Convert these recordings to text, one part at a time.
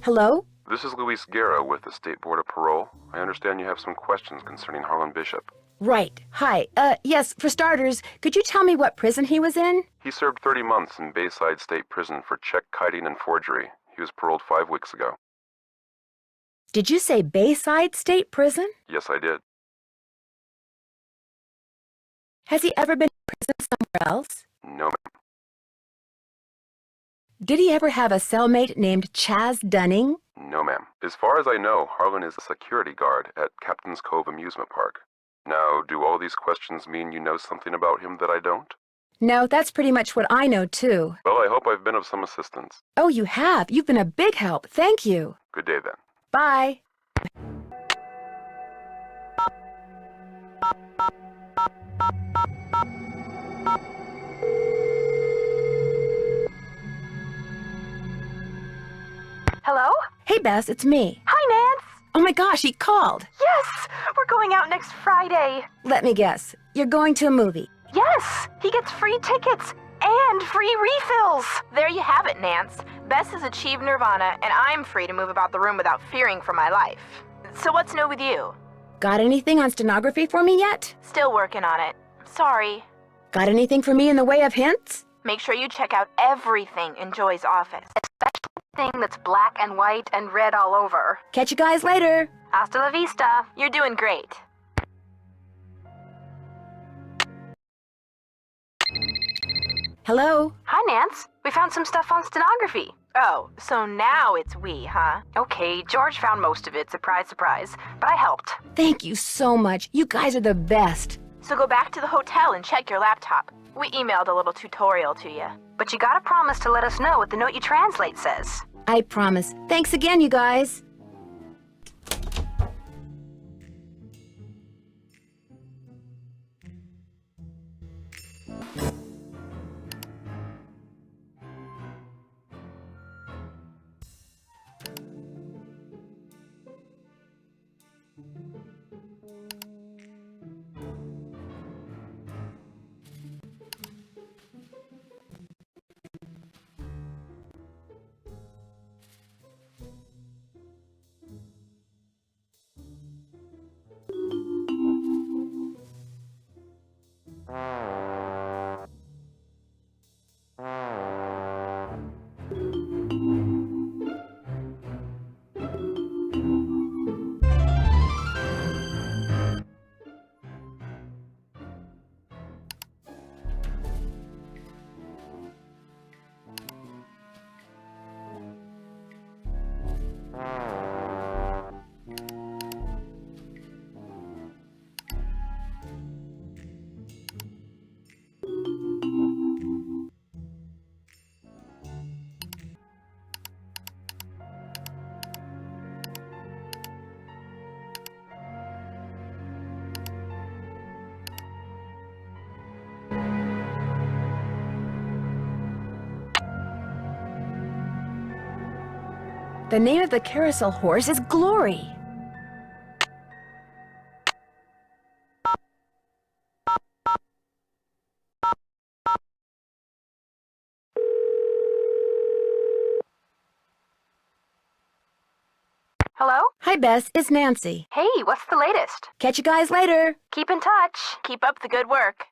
Hello? This is Luis Guerra with the State Board of Parole. I understand you have some questions concerning Harlan Bishop. Right. Hi. Yes, for starters, could you tell me what prison he was in? He served 30 months in Bayside State Prison for check kiting and forgery. He was paroled 5 weeks ago. Did you say Bayside State Prison? Yes, I did. Has he ever been in prison somewhere else? No, ma'am. Did he ever have a cellmate named Chaz Dunning? No, ma'am. As far as I know, Harlan is a security guard at Captain's Cove Amusement Park. Now, do all these questions mean you know something about him that I don't? No, that's pretty much what I know, too. Well, I hope I've been of some assistance. Oh, you have. You've been a big help. Thank you. Good day, then. Bye. Hello? Hey, Bess, it's me. Hi, Nance. Oh my gosh, he called. Yes, we're going out next Friday. Let me guess. You're going to a movie. Yes, he gets free tickets and free refills. There you have it, Nance. Bess has achieved nirvana, and I'm free to move about the room without fearing for my life. So what's new with you? Got anything on stenography for me yet? Still working on it. Sorry. Got anything for me in the way of hints? Make sure you check out everything in Joy's office, especially the thing that's black and white and red all over. Catch you guys later. Hasta la vista. You're doing great. Hello? Hi, Nance. We found some stuff on stenography. Oh, so now it's we, huh? Okay, George found most of it, surprise, surprise, but I helped. Thank you so much. You guys are the best. So go back to the hotel and check your laptop. We emailed a little tutorial to you. But you gotta promise to let us know what the note you translate says. I promise. Thanks again, you guys. The name of the carousel horse is Glory. Hello? Hi, Bess. It's Nancy. Hey, what's the latest? Catch you guys later. Keep in touch. Keep up the good work.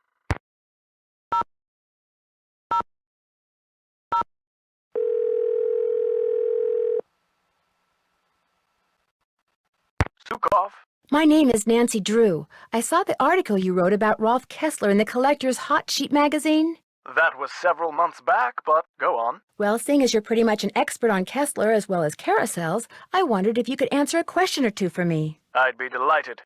Sukov. My name is Nancy Drew. I saw the article you wrote about Rolf Kessler in the Collector's Hot Sheet magazine. That was several months back, but go on. Well, seeing as you're pretty much an expert on Kessler as well as carousels, I wondered if you could answer a question or two for me. I'd be delighted.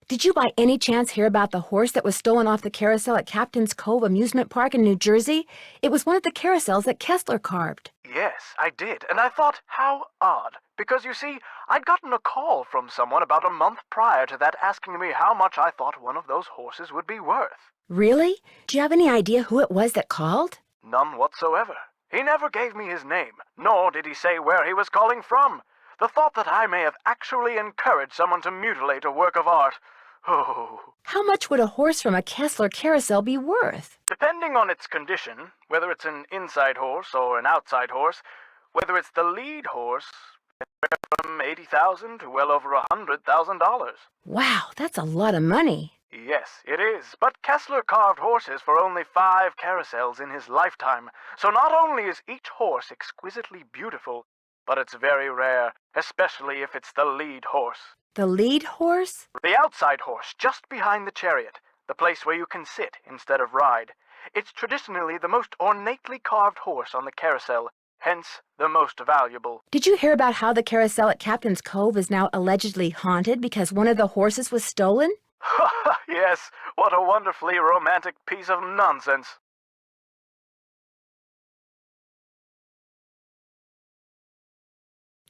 Did you by any chance hear about the horse that was stolen off the carousel at Captain's Cove Amusement Park in New Jersey? It was one of the carousels that Kessler carved. Yes, I did, and I thought, how odd. Because, you see, I'd gotten a call from someone about a month prior to that asking me how much I thought one of those horses would be worth. Really? Do you have any idea who it was that called? None whatsoever. He never gave me his name, nor did he say where he was calling from. The thought that I may have actually encouraged someone to mutilate a work of art. Oh. How much would a horse from a Kessler carousel be worth? Depending on its condition, whether it's an inside horse or an outside horse, Whether it's the lead horse, from $80,000 to well over $100,000. Wow, that's a lot of money. Yes, it is. But Kessler carved horses for only 5 carousels in his lifetime. So not only is each horse exquisitely beautiful, but it's very rare, especially if it's the lead horse. The lead horse? The outside horse, just behind the chariot, the place where you can sit instead of ride. It's traditionally the most ornately carved horse on the carousel, hence the most valuable. Did you hear about how the carousel at Captain's Cove is now allegedly haunted because one of the horses was stolen? Yes, what a wonderfully romantic piece of nonsense.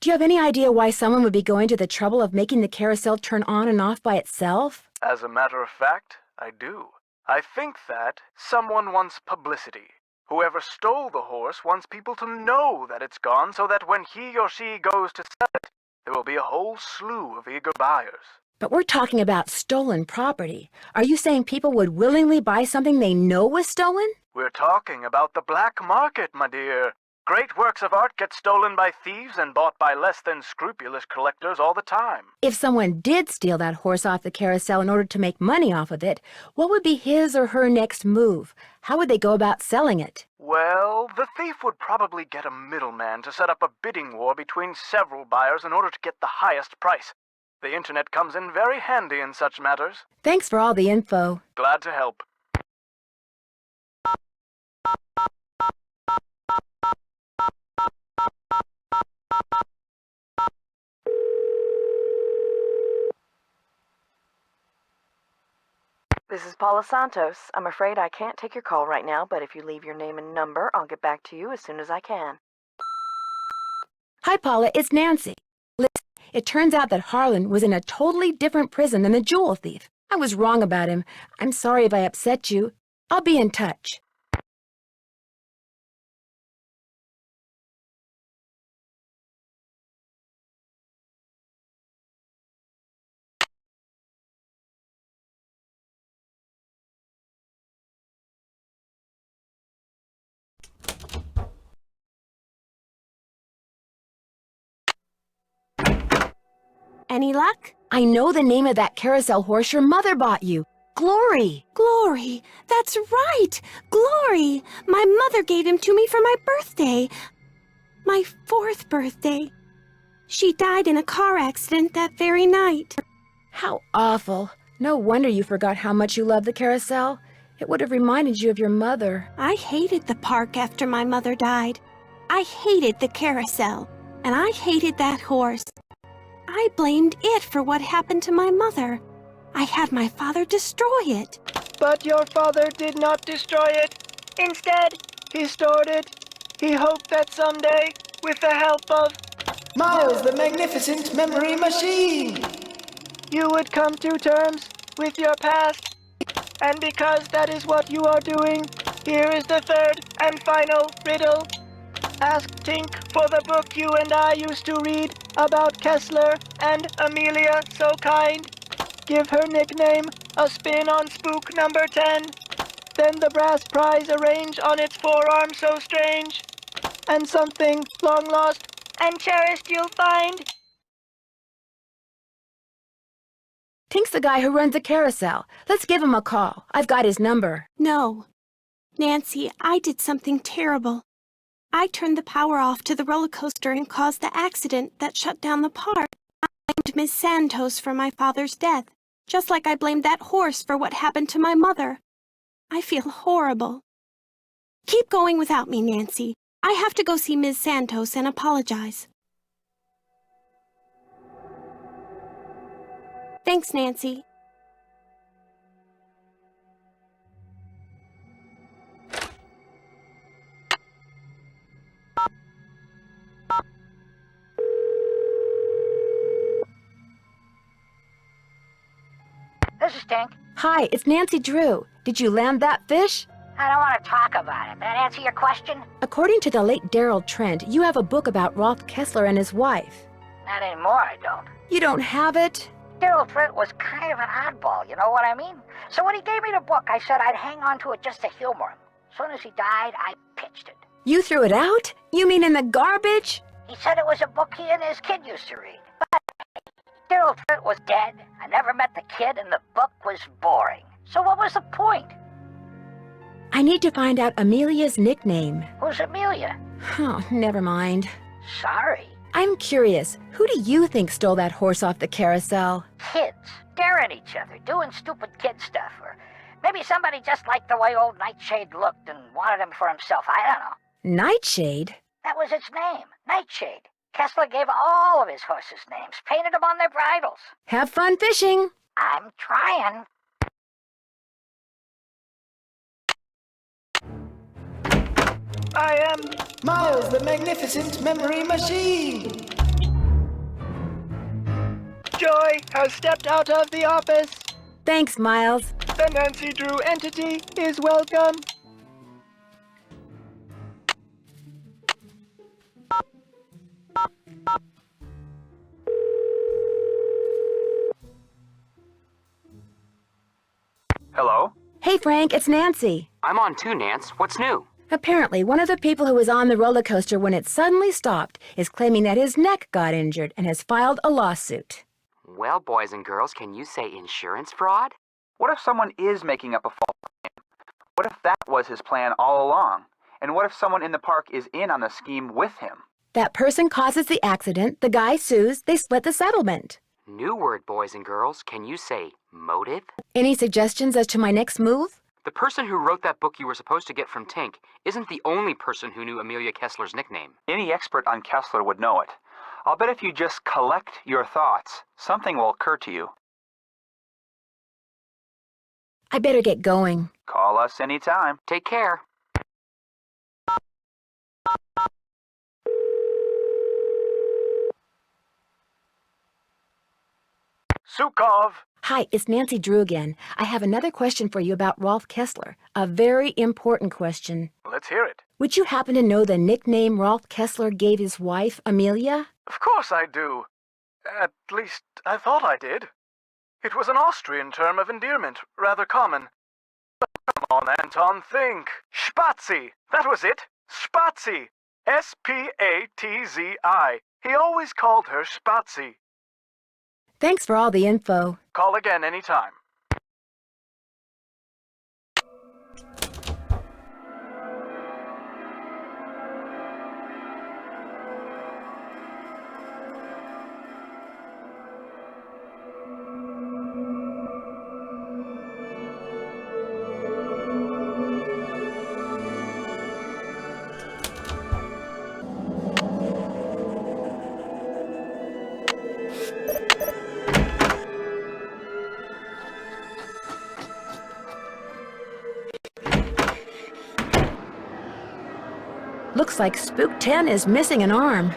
Do you have any idea why someone would be going to the trouble of making the carousel turn on and off by itself? As a matter of fact, I do. I think that someone wants publicity. Whoever stole the horse wants people to know that it's gone so that when he or she goes to sell it, there will be a whole slew of eager buyers. But we're talking about stolen property. Are you saying people would willingly buy something they know was stolen? We're talking about the black market, my dear. Great works of art get stolen by thieves and bought by less than scrupulous collectors all the time. If someone did steal that horse off the carousel in order to make money off of it, what would be his or her next move? How would they go about selling it? Well, the thief would probably get a middleman to set up a bidding war between several buyers in order to get the highest price. The internet comes in very handy in such matters. Thanks for all the info. Glad to help. This is Paula Santos. I'm afraid I can't take your call right now, but if you leave your name and number, I'll get back to you as soon as I can. Hi, Paula, it's Nancy. Listen, it turns out that Harlan was in a totally different prison than the jewel thief. I was wrong about him. I'm sorry if I upset you. I'll be in touch. Any luck? I know the name of that carousel horse your mother bought you. Glory. Glory. That's right. Glory. My mother gave him to me for my birthday. My 4th birthday. She died in a car accident that very night. How awful. No wonder you forgot how much you loved the carousel. It would have reminded you of your mother. I hated the park after my mother died. I hated the carousel. And I hated that horse. I blamed it for what happened to my mother. I had my father destroy it. But your father did not destroy it. Instead, he stored it. He hoped that someday, with the help of Miles, the magnificent memory machine! you would come to terms with your past. And because that is what you are doing, here is the 3rd and final riddle. Ask Tink for the book you and I used to read about Kessler and Amelia So Kind. Give her nickname a spin on spook number 10. Then the brass prize arrange on its forearm so strange. And something long lost and cherished you'll find. Tink's the guy who runs the carousel. Let's give him a call. I've got his number. No. Nancy, I did something terrible. I turned the power off to the roller coaster and caused the accident that shut down the park. I blamed Miss Santos for my father's death, just like I blamed that horse for what happened to my mother. I feel horrible. Keep going without me, Nancy. I have to go see Ms. Santos and apologize. Thanks, Nancy. This is Tink. Hi, it's Nancy Drew. Did you land that fish? I don't want to talk about it. That answer your question? According to the late Daryl Trent, you have a book about Rolf Kessler and his wife. Not anymore, I don't. You don't have it? Daryl Trent was kind of an oddball, you know what I mean? So when he gave me the book, I said I'd hang on to it just to humor him. As soon as he died, I pitched it. You threw it out? You mean in the garbage? He said it was a book he and his kid used to read. But Gerald Trent was dead. I never met the kid, and the book was boring. So what was the point? I need to find out Amelia's nickname. Who's Amelia? Oh, never mind. Sorry. I'm curious, who do you think stole that horse off the carousel? Kids. Staring at each other, doing stupid kid stuff. Or maybe somebody just liked the way old Nightshade looked and wanted him for himself. I don't know. Nightshade? That was its name, Nightshade. Kessler gave all of his horses names, painted them on their bridles. Have fun fishing. I'm trying. I am Miles, the magnificent memory machine. Joy has stepped out of the office. Thanks, Miles. The Nancy Drew entity is welcome. Hello? Hey, Frank, it's Nancy. I'm on too, Nance. What's new? Apparently, one of the people who was on the roller coaster when it suddenly stopped is claiming that his neck got injured and has filed a lawsuit. Well, boys and girls, can you say insurance fraud? What if someone is making up a false claim? What if that was his plan all along? And what if someone in the park is in on the scheme with him? That person causes the accident, the guy sues, they split the settlement. New word, boys and girls. Can you say motive? Any suggestions as to my next move? The person who wrote that book you were supposed to get from Tink isn't the only person who knew Amelia Kessler's nickname. Any expert on Kessler would know it. I'll bet if you just collect your thoughts, something will occur to you. I better get going. Call us anytime. Take care. Sukov! Hi, it's Nancy Drew again. I have another question for you about Rolf Kessler. A very important question. Let's hear it. Would you happen to know the nickname Rolf Kessler gave his wife, Amelia? Of course I do. At least, I thought I did. It was an Austrian term of endearment, rather common. But come on, Anton, think. Spatzi! That was it. Spatzi! S-P-A-T-Z-I. He always called her Spatzi. Thanks for all the info. Call again anytime. Looks like Spook 10 is missing an arm.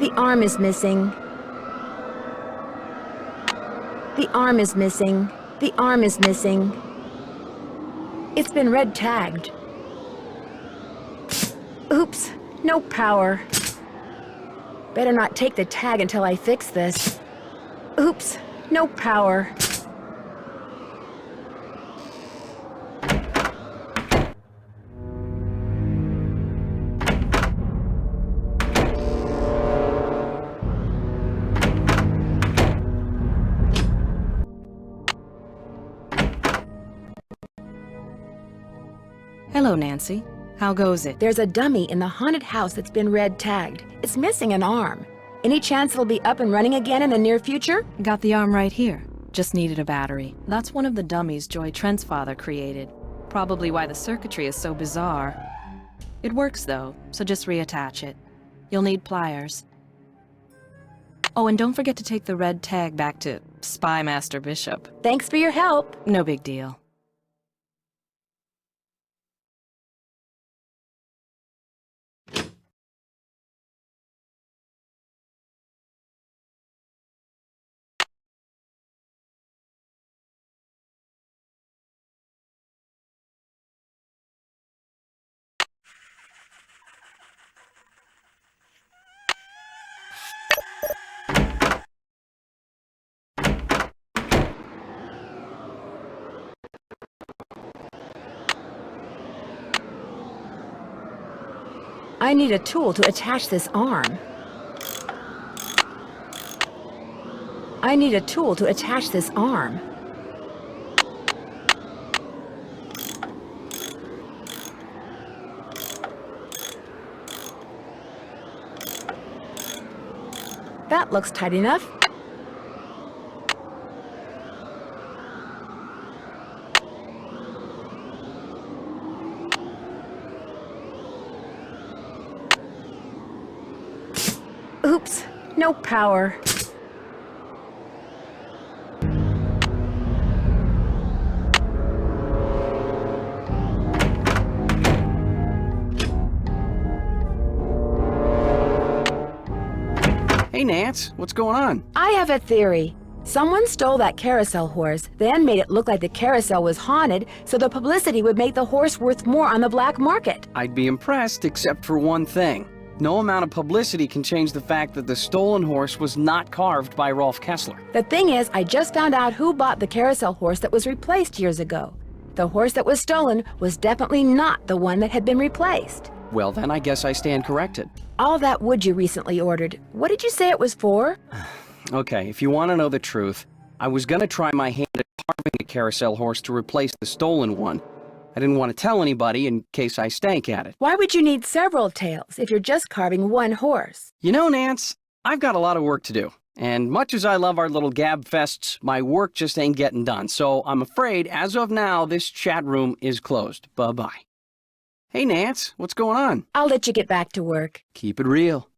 The arm is missing. The arm is missing. The arm is missing. It's been red tagged. Oops, no power. Better not take the tag until I fix this. Oops, no power. Hello, Nancy. How goes it? There's a dummy in the haunted house that's been red tagged. It's missing an arm. Any chance it'll be up and running again in the near future? Got the arm right here. Just needed a battery. That's one of the dummies Joy Trent's father created. Probably why the circuitry is so bizarre. It works though, so just reattach it. You'll need pliers. Oh, and don't forget to take the red tag back to Spy Master Bishop. Thanks for your help. No big deal. I need a tool to attach this arm. I need a tool to attach this arm. That looks tight enough. Oops, no power. Hey, Nance, what's going on? I have a theory. Someone stole that carousel horse, then made it look like the carousel was haunted, so the publicity would make the horse worth more on the black market. I'd be impressed except for one thing. No amount of publicity can change the fact that the stolen horse was not carved by Rolf Kessler. The thing is, I just found out who bought the carousel horse that was replaced years ago. The horse that was stolen was definitely not the one that had been replaced. Well, then I guess I stand corrected. All that wood you recently ordered, what did you say it was for? Okay, if you want to know the truth, I was gonna try my hand at carving a carousel horse to replace the stolen one. I didn't want to tell anybody in case I stank at it. Why would you need several tails if you're just carving one horse? You know, Nance, I've got a lot of work to do. And much as I love our little gab fests, my work just ain't getting done. So I'm afraid, as of now, this chat room is closed. Bye-bye. Hey, Nance, what's going on? I'll let you get back to work. Keep it real.